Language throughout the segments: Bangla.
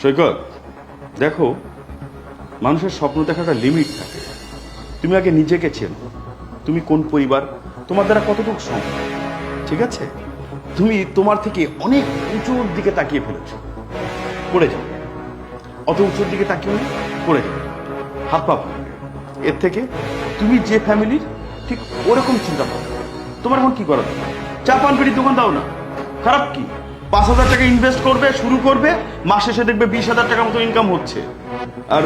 সৈকত, দেখো, মানুষের স্বপ্ন দেখার একটা লিমিট থাকে। তুমি আগে নিজেকে চেনো, তুমি কোন পরিবার, তোমার দ্বারা কতটুকু সম্ভব। ঠিক আছে, তুমি তোমার থেকে অনেক উঁচুর দিকে তাকিয়ে ফেলেছো, পড়ে যাও। অত উঁচুর দিকে তাকিয়ে পড়ে যাও, হাত পা ভাঙবে। এর থেকে তুমি যে ফ্যামিলির, ঠিক ওরকম চিন্তা করো। তোমার এখন কি করা দরকার? চা পান পেটির দোকান দাও না, খারাপ কি? 5,000 টাকা ইনভেস্ট করবে, শুরু করবে, মাস শেষে দেখবে 20,000 টাকার মতো ইনকাম হচ্ছে। আর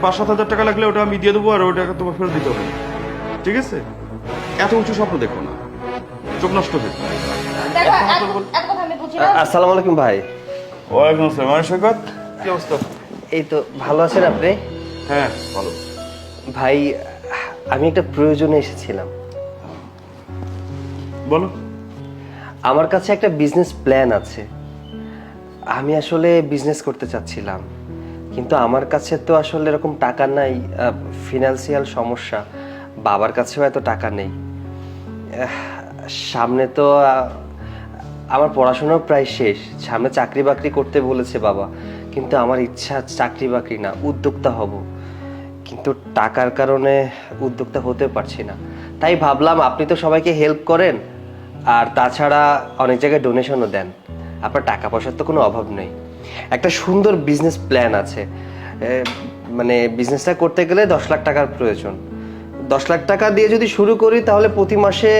5-7 হাজার টাকা লাগলে ওটা আমি দিয়ে দেবো, আর ওই টাকা তোমার ফেরত দিতে হবে। ঠিক আছে, এত উঁচু স্বপ্ন দেখো না, চোখ নষ্ট হয়ে যাবে। আসসালামু আলাইকুম ভাই। ওয়ালাইকুম আসসালাম। আর সৈকত, কি অবস্থা? এই তো ভালো আছেন আপনি? হ্যাঁ, ভালো। ভাই, আমি একটা প্রয়োজনে এসেছিলাম। বলো। আমার কাছে একটা বিজনেস প্ল্যান আছে। আমি আসলে বিজনেস করতে চাচ্ছিলাম, কিন্তু আমার কাছে তো আসলে এরকম টাকা নাই। ফিনান্সিয়াল সমস্যা, বাবার কাছেও এত টাকা নেই। সামনে তো আমার পড়াশোনাও প্রায় শেষ, সামনে চাকরি বাকরি করতে বলেছে বাবা, কিন্তু আমার ইচ্ছা চাকরি বাকরি না, উদ্যোক্তা হব। কিন্তু টাকার কারণে উদ্যোক্তা হতে পারছি না। তাই ভাবলাম আপনি তো সবাইকে হেল্প করেন, আর তাছাড়া অনেক জায়গায় ডোনেশনও দেন, আপনার টাকা পয়সার তো কোনো অভাব নেই। একটা সুন্দর বিজনেস প্ল্যান আছে। মানে বিজনেসটা করতে গেলে 10 লাখ টাকার প্রয়োজন। 10 লাখ টাকা দিয়ে যদি শুরু করি তাহলে প্রতি মাসে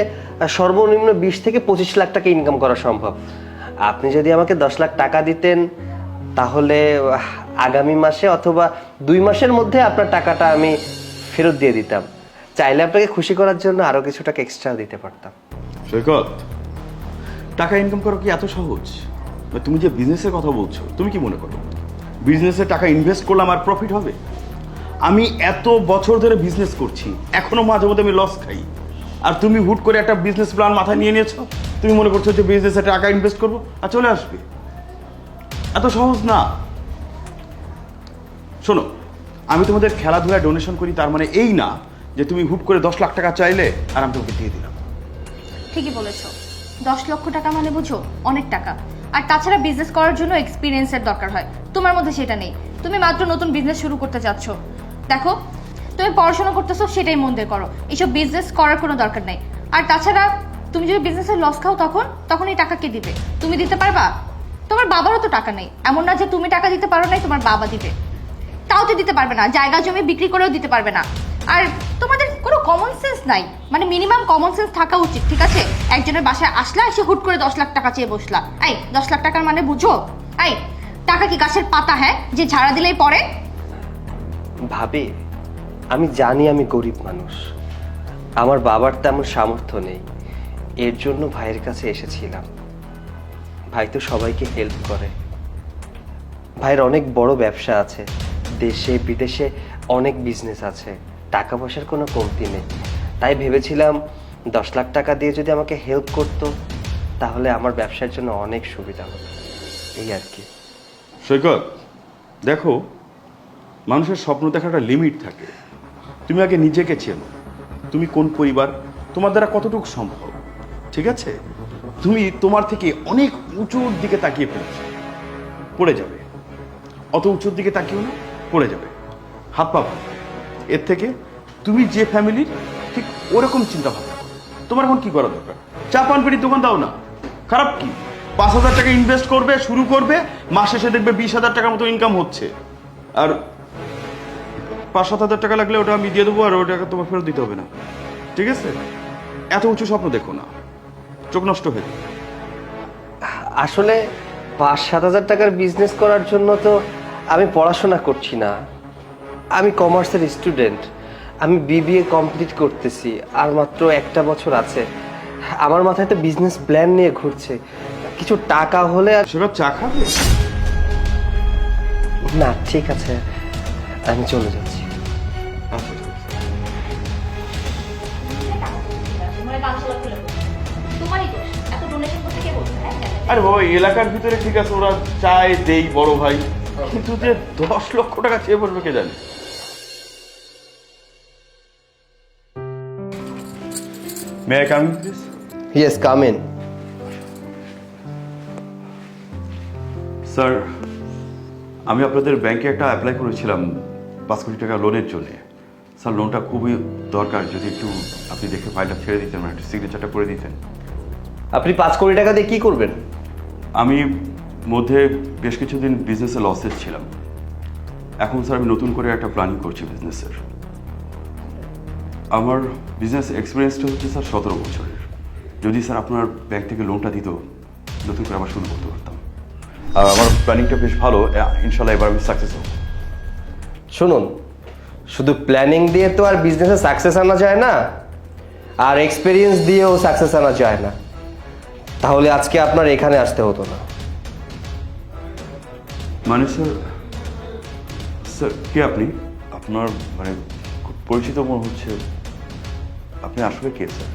সর্বনিম্ন 20 থেকে 25 লাখ টাকা ইনকাম করা সম্ভব। আপনি যদি আমাকে 10 লাখ টাকা দিতেন তাহলে আগামী মাসে অথবা 2 মাসের মধ্যে আপনার টাকাটা আমি ফেরত দিয়ে দিতাম। চাইলে আপনাকে খুশি করার জন্য আরো কিছু টাকা এক্সট্রা দিতে পারতাম। সৈকত, টাকা ইনকাম করা কি এত সহজ? তুমি যে বিজনেসের কথা বলছো, তুমি কি মনে করো বিজনেসে টাকা ইনভেস্ট করলে আমার প্রফিট হবে? আমি এত বছর ধরে বিজনেস করছি, এখনো মাঝে মধ্যে আমি লস খাই। আর তুমি হুট করে একটা বিজনেস প্ল্যান মাথায় নিয়ে নিয়েছো, তুমি মনে করছো যে বিজনেসে টাকা ইনভেস্ট করবো আর চলে আসবে। এত সহজ না। শোনো, আমি তোমাদের খেলাধুলায় ডোনেশন করি, তার মানে এই না যে তুমি হুট করে 10 লাখ টাকা চাইলে আর আমি তোমাকে দিয়ে দিলাম। ঠিকই বলেছো, 10 লক্ষ টাকা মানে বুঝো অনেক টাকা। আর তাছাড়া বিজনেস করার জন্য এক্সপিরিয়েন্সের দরকার হয়, তোমার মধ্যে সেটা নেই। তুমি মাত্র নতুন বিজনেস শুরু করতে যাচ্ছ। দেখো, তুমি পড়াশোনা করতেছো সেটাই মন দিয়ে করো, এইসব বিজনেস করার কোনো দরকার নেই। আর তাছাড়া তুমি যদি বিজনেসের লস খাও তখন এই টাকা কে দিবে? তুমি দিতে পারবা? তোমার বাবারও তো টাকা নেই, এমন না যে তুমি টাকা দিতে পারো নাই, তোমার বাবা দিবে। তাও তো দিতে পারবে না, জায়গা জমি বিক্রি করেও দিতে পারবে না। আর তোমাদের কোনো কমন সেন্স নাই, মানে মিনিমাম কমন সেন্স থাকা উচিত। ঠিক আছে, একজনের বাসায় আসলা, এসে হুট করে 10 লাখ টাকা চেয়ে বসলা। এই 10 লাখ টাকার মানে বুঝো? এই টাকা কি গাছের পাতা, হ্যাঁ, যে ঝাড়া দিলেই পড়ে? ভাবি, আমি জানি আমি গরিব মানুষ, আমার বাবার তেমন সামর্থ্য নেই, এর জন্য ভাইয়ের কাছে এসেছিলাম। ভাই তো সবাইকে হেল্প করে, ভাইয়ের অনেক বড় ব্যবসা আছে, দেশে বিদেশে অনেক বিজনেস আছে, টাকা পয়সার কোনো কমতি নেই। তাই ভেবেছিলাম 10 লাখ টাকা দিয়ে যদি আমাকে হেল্প করতো তাহলে আমার ব্যবসার জন্য অনেক সুবিধা হতো, এই আর কি। সৈকত, দেখো, মানুষের স্বপ্ন দেখার একটা লিমিট থাকে। তুমি আগে নিজেকে চেনো, তুমি কোন পরিবার, তোমার দ্বারা কতটুকু সম্ভব। ঠিক আছে, তুমি তোমার থেকে অনেক উঁচুর দিকে তাকিয়ে ফেলেছো, পড়ে যাবে। অত উঁচুর দিকে তাকিয়েও না, পড়ে যাবে, হাত পা ভাঙবে। এর থেকে তুমি যে ফ্যামিলির, ঠিক ওরকম চিন্তা ভাবনা করো। তোমার এখন কি করা দরকার? চা পান পেটির দোকান দাও না, খারাপ কি? 5,000 টাকা ইনভেস্ট করবে, শুরু করবে, মাস শেষে দেখবে 20,000 টাকার মতো ইনকাম হচ্ছে। আর 5-7 হাজার টাকা লাগলে ওটা আমি দিয়ে দেবো, আর ওই টাকা তোমার ফেরত দিতে হবে না। ঠিক আছে, এত উঁচু স্বপ্ন দেখো না, চোখ নষ্ট হয়ে যাবে। আসলে 5-7 হাজার টাকার বিজনেস করার জন্য তো আমি পড়াশোনা করছি না, আমি কমার্সের স্টুডেন্ট, আমি বিবিএ কমপ্লিট করতেছি, আর মাত্র 1টা বছর আছে। আমার মাথায় তো বিজনেস প্ল্যান নিয়ে ঘুরছে, কিছু টাকা হলে আর সেবার চা খাবে? না, ঠিক আছে, আমি চলে যাচ্ছি। আচ্ছা, ঠিক আছে। তোমারই দোষ, এত ডোনেশন করতে কে বলছে? আরে বাবা, এই এলাকার ভিতরে ঠিক আছে ওরা চায় দেই বড় ভাই, কিন্তু যে 10 লক্ষ টাকা চেয়ে বসবে কে জানে। May I come in please? Yes, come in. Sir, আমি আপনাদের ব্যাংকে একটা অ্যাপ্লাই করেছিলাম 5 কোটি টাকা লোনের জন্য। স্যার লোনটা খুবই দরকার, যদি একটু আপনি দেখে ফাইলটা ছেড়ে দিতেন, মানে একটু সিগনেচারটা করে দিতেন। আপনি 5 কোটি টাকা দিয়ে কি করবেন? আমি মধ্যে বেশ কিছুদিন বিজনেসে লসেস ছিলাম। এখন স্যার আমি নতুন করে একটা প্ল্যানিং করছি বিজনেসের। আমার বিজনেস এক্সপিরিয়েন্সটা হচ্ছে স্যার 17 বছরের। যদি স্যার আপনার ব্যাংক থেকে লোনটা দিত, নতুন করে আবার শুরু করতে পারতাম। আর আমার প্ল্যানিংটা বেশ ভালো, ইনশাল্লাহ এবার আমি সাকসেস হব। শুনুন, শুধু প্ল্যানিং দিয়ে তো আর বিজনেসে সাকসেস আনা যায় না, আর এক্সপিরিয়েন্স দিয়েও সাকসেস আনা যায় না। তাহলে আজকে আপনার এখানে আসতে হতো না। মানে স্যার, স্যার কে আপনি? আপনার মানে খুব পরিচিত মনে হচ্ছে। আপনি আসলে কে স্যার?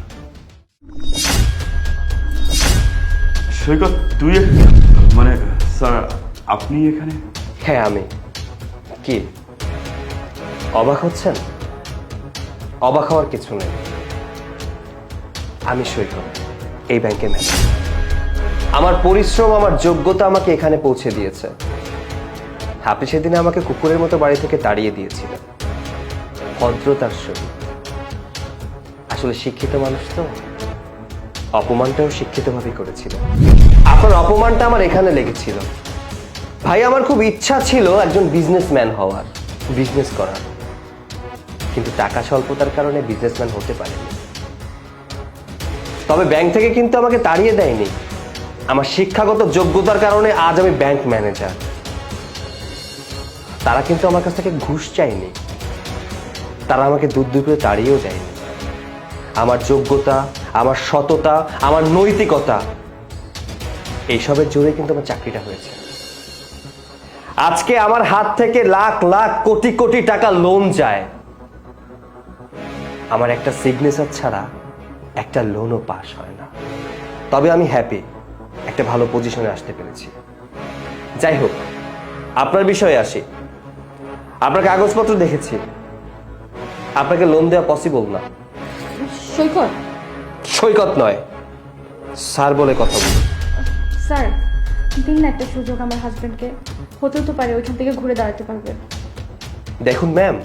সৈকত, তুই মানে স্যার আপনি এখানে? হ্যাঁ আমি। কি অবাক হচ্ছেন? অবাক হওয়ার কিছু নেই। আমি সৈকত, এই ব্যাংকের ম্যানেজার। আমার পরিশ্রম, আমার যোগ্যতা আমাকে এখানে পৌঁছে দিয়েছে। আপনি সেদিন আমাকে কুকুরের মতো বাড়ি থেকে তাড়িয়ে দিয়েছিলেন ভদ্রতার সহিত। আসলে শিক্ষিত মানুষ তো, অপমানটাও শিক্ষিতভাবেই করেছিল। আপনার অপমানটা আমার এখানে লেগেছিল। ভাই, আমার খুব ইচ্ছা ছিল একজন বিজনেসম্যান হওয়ার, বিজনেস করার, কিন্তু টাকা স্বল্পতার কারণে বিজনেসম্যান হতে পারিনি। তবে ব্যাংক থেকে কিন্তু আমাকে তাড়িয়ে দেয়নি। আমার শিক্ষাগত যোগ্যতার কারণে আজ আমি ব্যাংক ম্যানেজার। তারা কিন্তু আমার কাছ থেকে ঘুষ চায়নি, তারা আমাকে দূর দূর করে তাড়িয়েও দেয়নি। আমার যোগ্যতা, আমার সততা, আমার নৈতিকতা, এইসবের জোরে কিন্তু আমার চাকরিটা হয়েছে। আজকে আমার হাত থেকে লাখ লাখ কোটি কোটি টাকা লোন যায়, আমার একটা সিগনেচার ছাড়া একটা লোনও পাস হয় না। তবে আমি হ্যাপি, একটা ভালো পজিশনে আসতে পেরেছি। যাই হোক, আপনার বিষয়ে আসি। আপনার কাগজপত্র দেখেছি, আপনাকে লোন দেওয়া পসিবল না। সৈকত, সৈকত নয়, স্যার বলে কথা বলুন। স্যার দিন না একটা সুযোগ আমার হাজবেন্ডকে, হতেও তো পারে ওইখান থেকে ঘুরে দাঁড়াতে পারবে। দেখুন ম্যাম,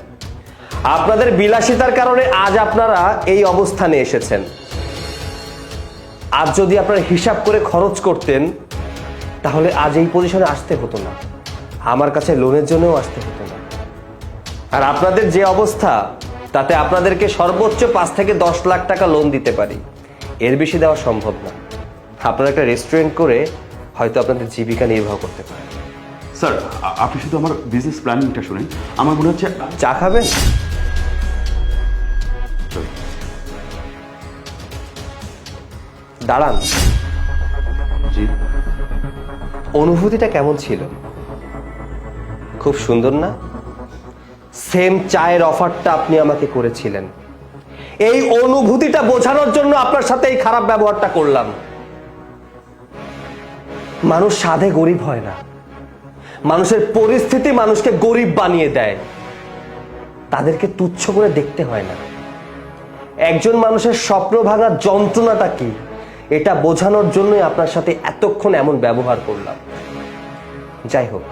আপনাদের বিলাসিতার কারণে আজ আপনারা এই অবস্থানে এসেছেন। আজ যদি আপনারা হিসাব করে খরচ করতেন, তাহলে আজ এই পজিশনে আসতে হতো না, আমার কাছে লোনের জন্যও আসতে হতো না। আর আপনাদের যে অবস্থা, তাতে আপনাদেরকে সর্বোচ্চ 5 থেকে 10 লাখ টাকা লোন দিতে পারি, এর বেশি দেওয়া সম্ভব না। আপনারা একটা রেস্টুরেন্ট করে হয়তো আপনাদের জীবিকা নির্বাহ করতে পারেন। স্যার আপনি শুধু আমার বিজনেস প্ল্যানিংটা শুনেন। আমার মনে হচ্ছে চা খাবেন? দাঁড়ান। জি। অনুভূতিটা কেমন ছিল? খুব সুন্দর না? সেম চায়ের অফারটা আপনি আমাকে করেছিলেন, এই অনুভূতিটা বোঝানোর জন্য আপনার সাথে এই খারাপ ব্যবহারটা করলাম। মানুষ সাধে গরিব হয় না, মানুষের পরিস্থিতি মানুষকে গরিব বানিয়ে দেয়। তাদেরকে তুচ্ছ করে দেখতে হয় না। একজন মানুষের স্বপ্ন ভাঙার যন্ত্রণাটা কি, এটা বোঝানোর জন্যই আপনার সাথে এতক্ষণ এমন ব্যবহার করলাম। যাই হোক,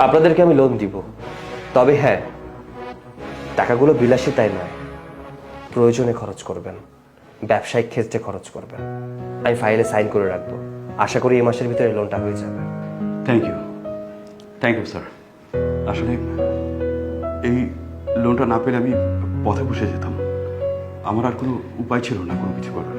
আপনাদেরকে আমি লোন দিব, তবে হ্যাঁ, টাকাগুলো বিলাসিতায় নয়, প্রয়োজনে খরচ করবেন, ব্যবসায়িক ক্ষেত্রে খরচ করবেন। আমি ফাইলে সাইন করে রাখবো, আশা করি এই মাসের ভিতরে লোনটা হয়ে যাবে। Thank you sir. আসলে এই লোনটা না পেলে আমি পথে বসে যেতাম। আমার আর কোনো উপায় ছিল না কোনো কিছু করার।